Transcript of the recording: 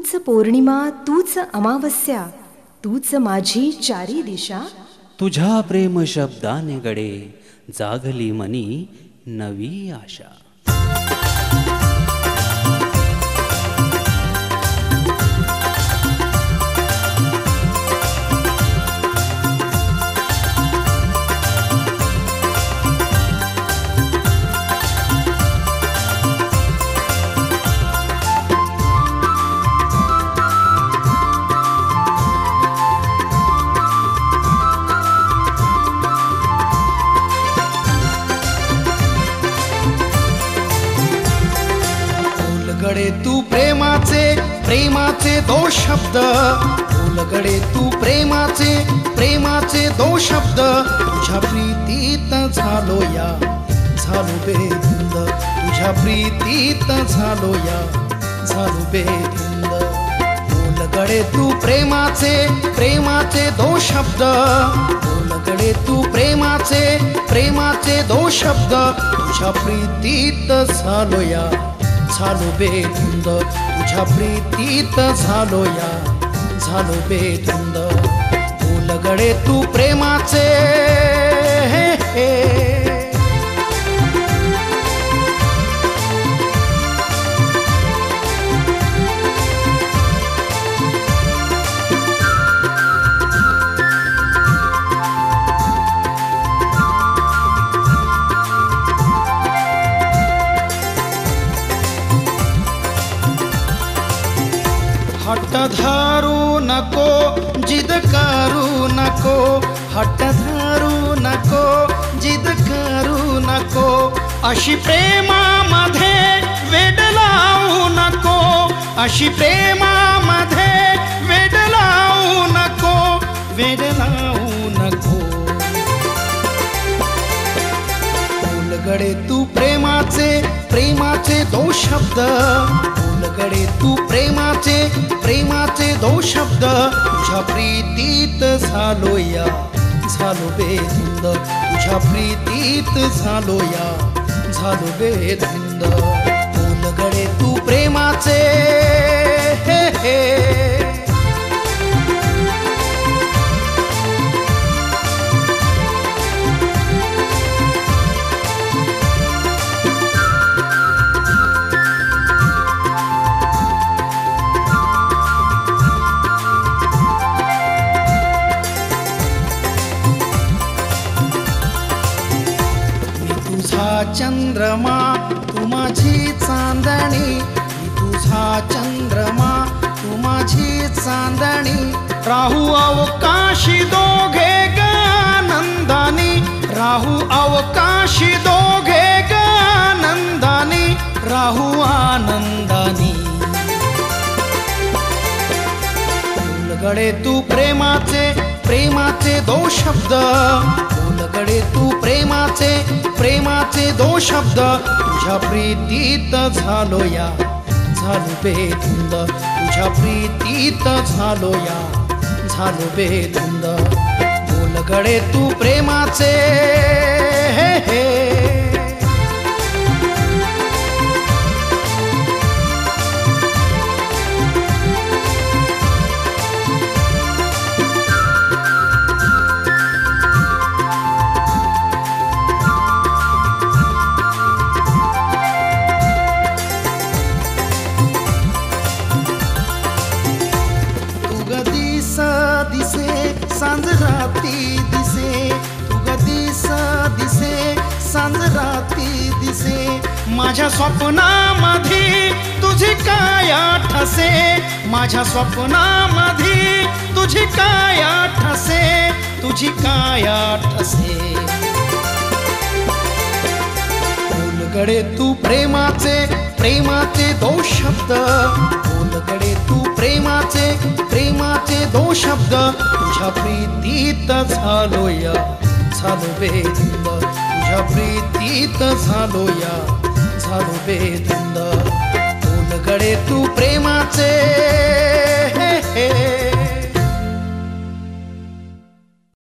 तूच पौर्णिमा, तूच अमावस्या, तूच माझी चारी दिशा. तुझ्या प्रेम शब्दाने गडे जागली मनी नवी आशा. उलगडे तू प्रेमाचे प्रेमाचे दो शब्द, उलगडे तू प्रेमाचे प्रेमाचे दो शब्द. तुझ्या प्रीतीत झालो या झालो बेधुंद, तुझ्या प्रीतीत झालो या झालो बेधुंद. उलगडे तू प्रेमाचे प्रेमाचे दो शब्द, उलगडे तू प्रेमाचे प्रेमाचे दो शब्द. तुझ्या प्रीतीत झालो या झालो बेधुंद, तुझ्या प्रीतीत झालो या झालो बेधुंद. उलगडे तू प्रेमाचे हट्ट धरू नको जिद करू नको, हट्ट धरू नको जिद करू नको. अशी प्रेमामध्ये वेड लावू नको, अशी प्रेमामध्ये वेड लावू नको, वेड लावू नको. उलगडे तू प्रेमाचे प्रेमाचे दो शब्द, उलगडे तू प्रेमाचे प्रेमाचे दो शब्द. तुझ्या प्रीतीत झालो या झालो बेधुंद, तुझ्या प्रीतीत झालो या झालो बेधुंद. उलगडे तू प्रेमाचे चंद्रमा तू माझी चांदणी, तुझा चंद्रमा तू माझी चांदणी. राहू अवकाशी दोघे ग आनंदानी, राहू अवकाशी दोघे ग आनंदानी, राहू आनंदानी. उलगडे तू प्रेमाचे प्रेमाचे दो शब्द, उलगडे तू प्रेमाचे प्रेमाचे दो शब्द. तुझ्या प्रीतीत झालो या झालो बेधुंद, तुझ्या प्रीतीत झालो या झालो बेधुंद. उलगडे तू प्रेमाचे सांज राती दिसे, तू दिस दिसे सांज राती दिसे. माझ्या स्वप्नामध्ये तुझी काया ठसे, माझ्या स्वप्नामध्ये तुझी काया ठसे, तुझी काया ठसे. उलगडे तू प्रेमाचे प्रेमाचे दो शब्द, उलगडे तू प्रेमाचे प्रेमाचे दो शब्द. तुझ्या प्रीतीत झालो या झालो बेधुंद, तुझ्या प्रीतीत झालो या झालो बेधुंद. उलगडे तू प्रेमाचे